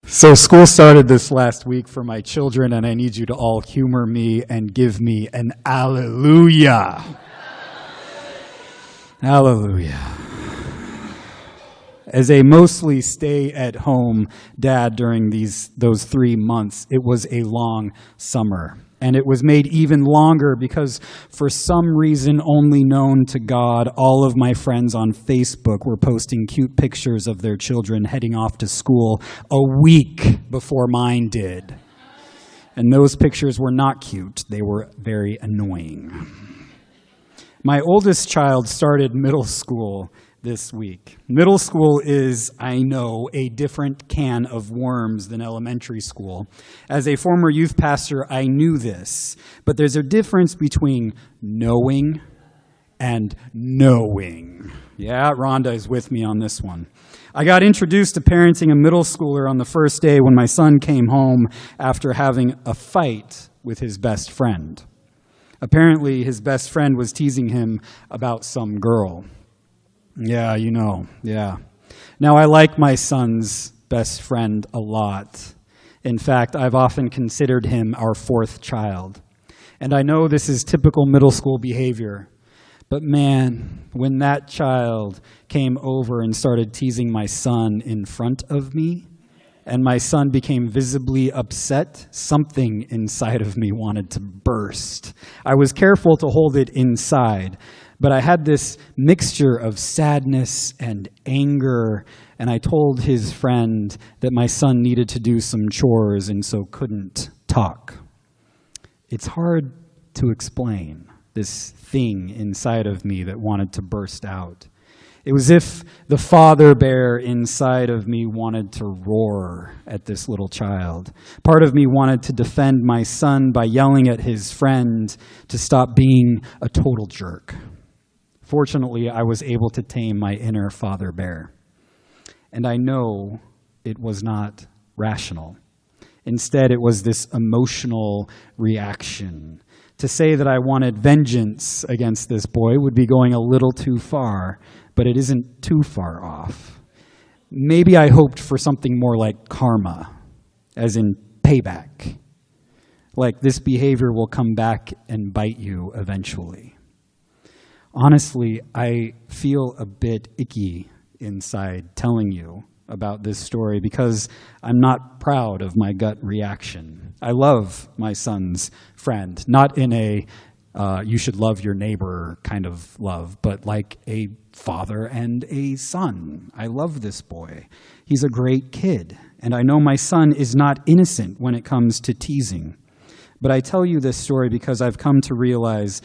So school started this last week for my children, and I need you to all humor me and give me an hallelujah. Hallelujah. As a mostly stay-at-home dad during those 3 months, it was a long summer. And it was made even longer because for some reason only known to God, all of my friends on Facebook were posting cute pictures of their children heading off to school a week before mine did. And those pictures were not cute. They were very annoying. My oldest child started middle school this week. Middle school is, I know, a different can of worms than elementary school. As a former youth pastor, I knew this, but there's a difference between knowing and knowing. Yeah, Rhonda is with me on this one. I got introduced to parenting a middle schooler on the first day when my son came home after having a fight with his best friend. Apparently, his best friend was teasing him about some girl. Yeah, you know, yeah. Now, I like my son's best friend a lot. In fact, I've often considered him our fourth child. And I know this is typical middle school behavior. But man, when that child came over and started teasing my son in front of me, and my son became visibly upset, something inside of me wanted to burst. I was careful to hold it inside. But I had this mixture of sadness and anger, and I told his friend that my son needed to do some chores and so couldn't talk. It's hard to explain this thing inside of me that wanted to burst out. It was as if the father bear inside of me wanted to roar at this little child. Part of me wanted to defend my son by yelling at his friend to stop being a total jerk. Fortunately, I was able to tame my inner father bear. And I know it was not rational. Instead, it was this emotional reaction. To say that I wanted vengeance against this boy would be going a little too far, but it isn't too far off. Maybe I hoped for something more like karma, as in payback. Like this behavior will come back and bite you eventually. Honestly, I feel a bit icky inside telling you about this story because I'm not proud of my gut reaction. I love my son's friend, not in a you should love your neighbor kind of love, but like a father and a son. I love this boy. He's a great kid, and I know my son is not innocent when it comes to teasing. But I tell you this story because I've come to realize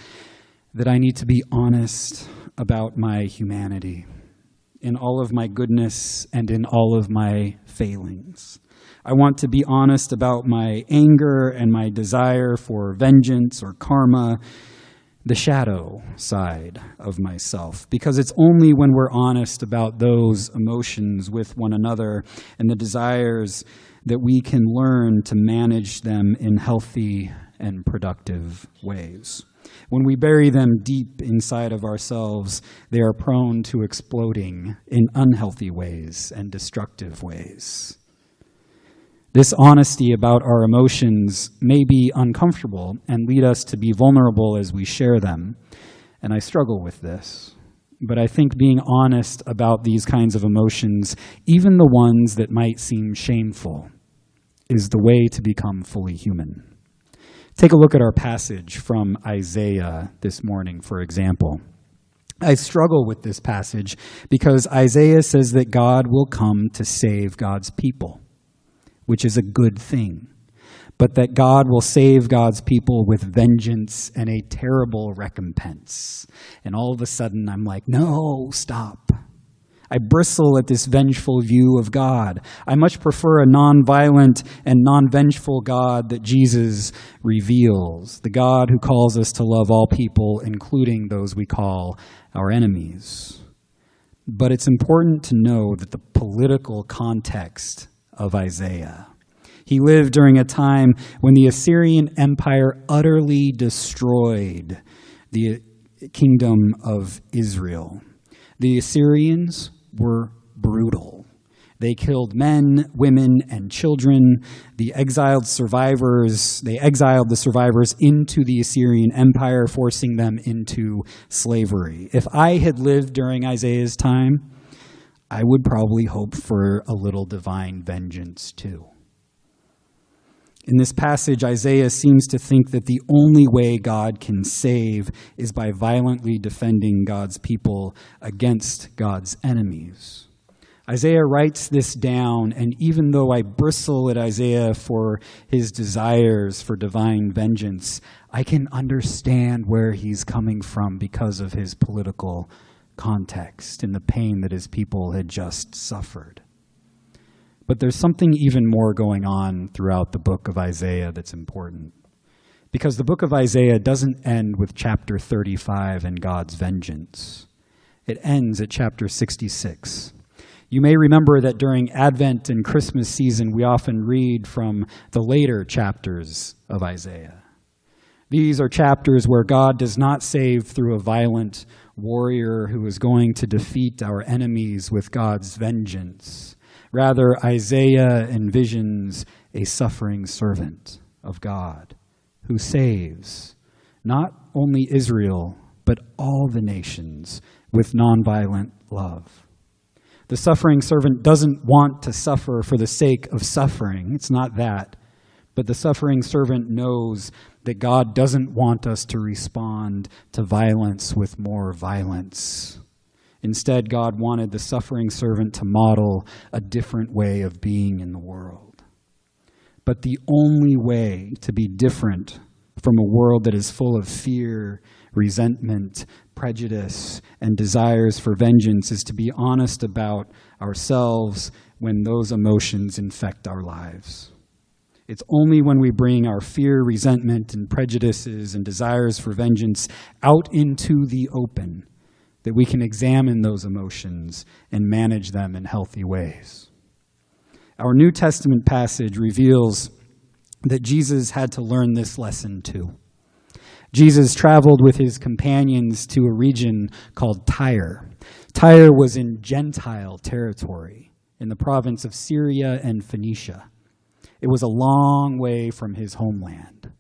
that I need to be honest about my humanity, in all of my goodness and in all of my failings. I want to be honest about my anger and my desire for vengeance or karma, the shadow side of myself, because it's only when we're honest about those emotions with one another and the desires that we can learn to manage them in healthy and productive ways. When we bury them deep inside of ourselves, they are prone to exploding in unhealthy ways and destructive ways. This honesty about our emotions may be uncomfortable and lead us to be vulnerable as we share them, and I struggle with this. But I think being honest about these kinds of emotions, even the ones that might seem shameful, is the way to become fully human. Take a look at our passage from Isaiah this morning, for example. I struggle with this passage because Isaiah says that God will come to save God's people, which is a good thing, but that God will save God's people with vengeance and a terrible recompense. And all of a sudden, I'm like, no, stop. I bristle at this vengeful view of God. I much prefer a non-violent and non-vengeful God that Jesus reveals, the God who calls us to love all people, including those we call our enemies. But it's important to know that the political context of Isaiah. He lived during a time when the Assyrian Empire utterly destroyed the kingdom of Israel. The Assyrians were brutal. They killed men, women, and children. They exiled the survivors into the Assyrian Empire, forcing them into slavery. If I had lived during Isaiah's time, I would probably hope for a little divine vengeance too. In this passage, Isaiah seems to think that the only way God can save is by violently defending God's people against God's enemies. Isaiah writes this down, and even though I bristle at Isaiah for his desires for divine vengeance, I can understand where he's coming from because of his political context and the pain that his people had just suffered. But there's something even more going on throughout the book of Isaiah that's important. Because the book of Isaiah doesn't end with chapter 35 and God's vengeance. It ends at chapter 66. You may remember that during Advent and Christmas season, we often read from the later chapters of Isaiah. These are chapters where God does not save through a violent warrior who is going to defeat our enemies with God's vengeance. Rather, Isaiah envisions a suffering servant of God who saves not only Israel, but all the nations with nonviolent love. The suffering servant doesn't want to suffer for the sake of suffering. It's not that. But the suffering servant knows that God doesn't want us to respond to violence with more violence. Instead, God wanted the suffering servant to model a different way of being in the world. But the only way to be different from a world that is full of fear, resentment, prejudice, and desires for vengeance is to be honest about ourselves when those emotions infect our lives. It's only when we bring our fear, resentment, and prejudices and desires for vengeance out into the open that we can examine those emotions and manage them in healthy ways. Our New Testament passage reveals that Jesus had to learn this lesson too. Jesus traveled with his companions to a region called Tyre. Tyre was in Gentile territory in the province of Syria and Phoenicia. It was a long way from his homeland.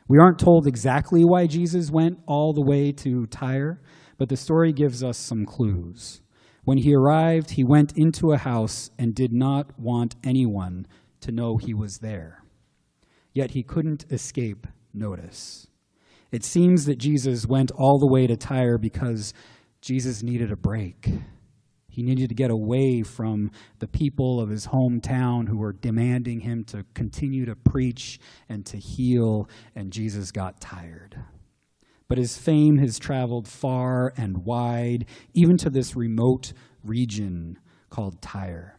We aren't told exactly why Jesus went all the way to Tyre, but the story gives us some clues. When he arrived, he went into a house and did not want anyone to know he was there. Yet he couldn't escape notice. It seems that Jesus went all the way to Tyre because Jesus needed a break. He needed to get away from the people of his hometown who were demanding him to continue to preach and to heal, and Jesus got tired. But his fame has traveled far and wide, even to this remote region called Tyre.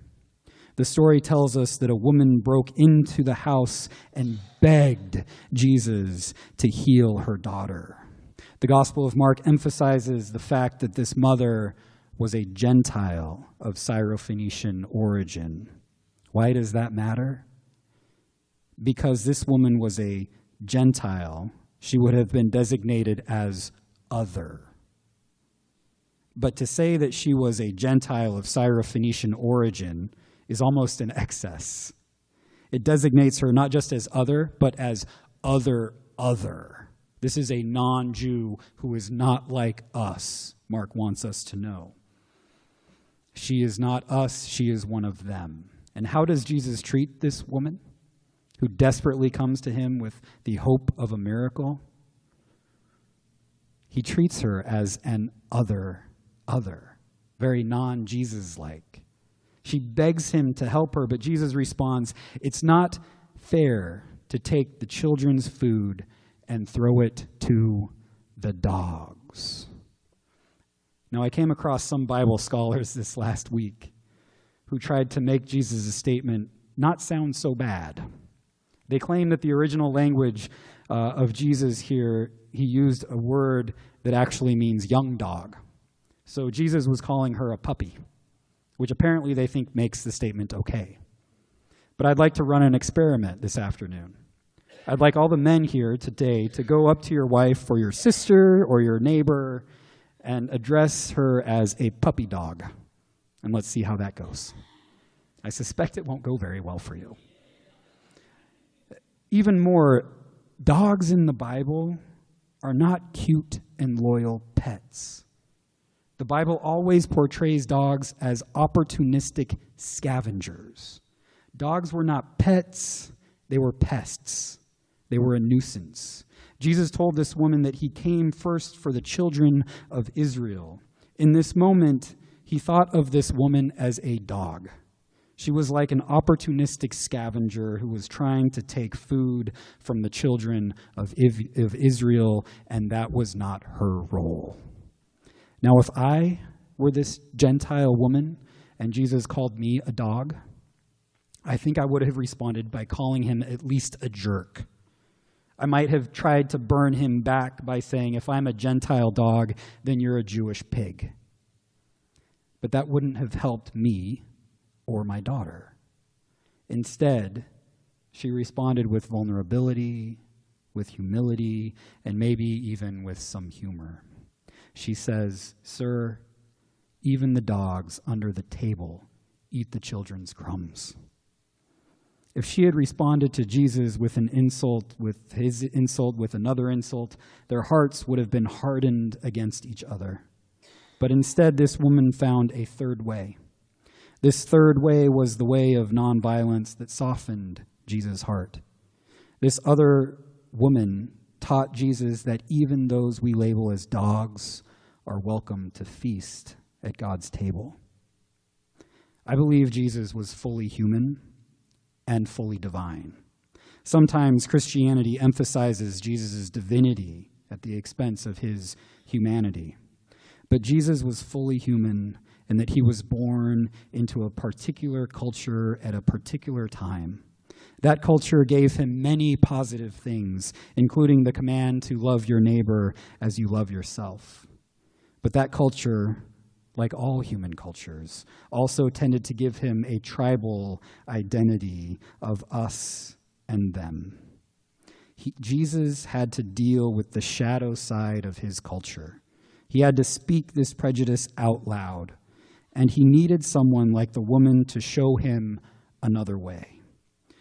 The story tells us that a woman broke into the house and begged Jesus to heal her daughter. The Gospel of Mark emphasizes the fact that this mother was a Gentile of Syrophoenician origin. Why does that matter? Because this woman was a Gentile, she would have been designated as other. But to say that she was a Gentile of Syrophoenician origin is almost an excess. It designates her not just as other, but as other. This is a non-Jew who is not like us, Mark wants us to know. She is not us, she is one of them. And how does Jesus treat this woman who desperately comes to him with the hope of a miracle? He treats her as an other, very non-Jesus-like. She begs him to help her, but Jesus responds, "It's not fair to take the children's food and throw it to the dogs." Now, I came across some Bible scholars this last week who tried to make Jesus' statement not sound so bad. They claim that the original language of Jesus here, he used a word that actually means young dog. So Jesus was calling her a puppy, which apparently they think makes the statement okay. But I'd like to run an experiment this afternoon. I'd like all the men here today to go up to your wife or your sister or your neighbor and address her as a puppy dog. And let's see how that goes. I suspect it won't go very well for you. Even more, dogs in the Bible are not cute and loyal pets. The Bible always portrays dogs as opportunistic scavengers. Dogs were not pets, they were pests. They were a nuisance. Jesus told this woman that he came first for the children of Israel. In this moment, he thought of this woman as a dog. She was like an opportunistic scavenger who was trying to take food from the children of Israel, and that was not her role. Now, if I were this Gentile woman and Jesus called me a dog, I think I would have responded by calling him at least a jerk. I might have tried to burn him back by saying, if I'm a Gentile dog, then you're a Jewish pig. But that wouldn't have helped me or my daughter. Instead, she responded with vulnerability, with humility, and maybe even with some humor. She says, "Sir, even the dogs under the table eat the children's crumbs." If she had responded to Jesus with an insult, with his insult, with another insult, their hearts would have been hardened against each other. But instead, this woman found a third way. This third way was the way of nonviolence that softened Jesus' heart. This other woman taught Jesus that even those we label as dogs are welcome to feast at God's table. I believe Jesus was fully human and fully divine. Sometimes Christianity emphasizes Jesus' divinity at the expense of his humanity. But Jesus was fully human in that he was born into a particular culture at a particular time. That culture gave him many positive things, including the command to love your neighbor as you love yourself. But that culture, like all human cultures, also tended to give him a tribal identity of us and them. Jesus had to deal with the shadow side of his culture. He had to speak this prejudice out loud, and he needed someone like the woman to show him another way.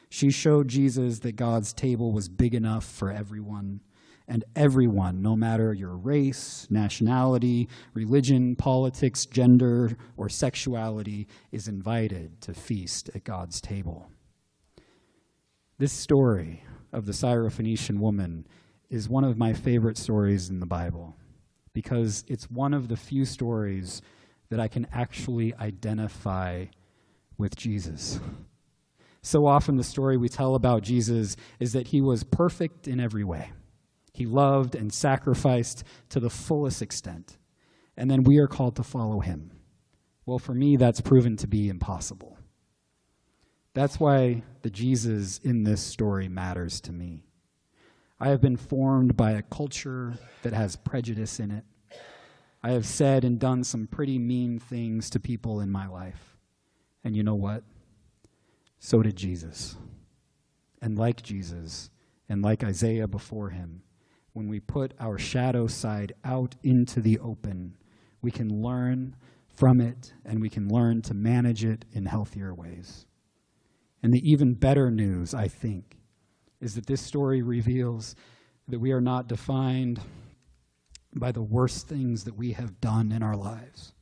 She showed Jesus that God's table was big enough for everyone, and everyone, no matter your race, nationality, religion, politics, gender, or sexuality, is invited to feast at God's table. This story of the Syrophoenician woman is one of my favorite stories in the Bible because it's one of the few stories that I can actually identify with Jesus. So often the story we tell about Jesus is that he was perfect in every way. He loved and sacrificed to the fullest extent. And then we are called to follow him. Well, for me, that's proven to be impossible. That's why the Jesus in this story matters to me. I have been formed by a culture that has prejudice in it. I have said and done some pretty mean things to people in my life. And you know what? So did Jesus. And like Jesus, and like Isaiah before him, when we put our shadow side out into the open, we can learn from it and we can learn to manage it in healthier ways. And the even better news, I think, is that this story reveals that we are not defined by the worst things that we have done in our lives.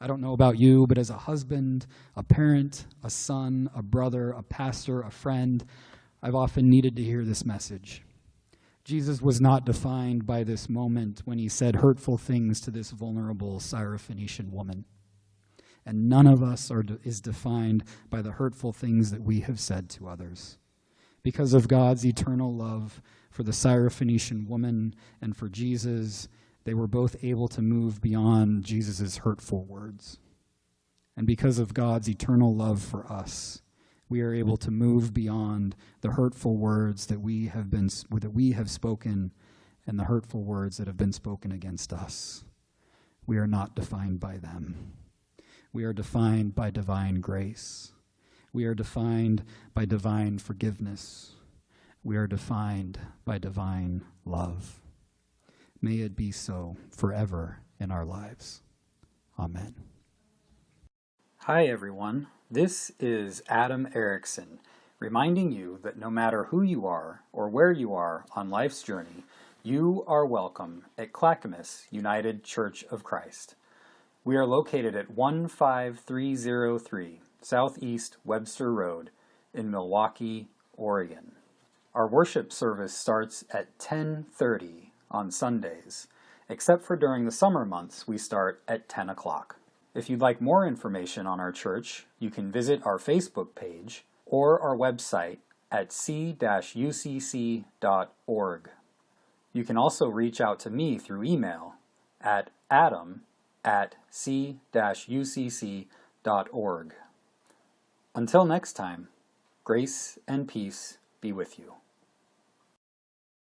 I don't know about you, but as a husband, a parent, a son, a brother, a pastor, a friend, I've often needed to hear this message. Jesus was not defined by this moment when he said hurtful things to this vulnerable Syrophoenician woman. And none of us is defined by the hurtful things that we have said to others. Because of God's eternal love for the Syrophoenician woman and for Jesus, they were both able to move beyond Jesus' hurtful words. And because of God's eternal love for us, we are able to move beyond the hurtful words that we have spoken and the hurtful words that have been spoken against us. We are not defined by them. We are defined by divine grace. We are defined by divine forgiveness. We are defined by divine love. May it be so forever in our lives. Amen. Hi everyone, this is Adam Erickson, reminding you that no matter who you are or where you are on life's journey, you are welcome at Clackamas United Church of Christ. We are located at 15303 Southeast Webster Road in Milwaukee, Oregon. Our worship service starts at 10:30 on Sundays, except for during the summer months we start at 10 o'clock. If you'd like more information on our church, you can visit our Facebook page or our website at c-ucc.org. You can also reach out to me through email at adam@c-ucc.org. Until next time, grace and peace be with you.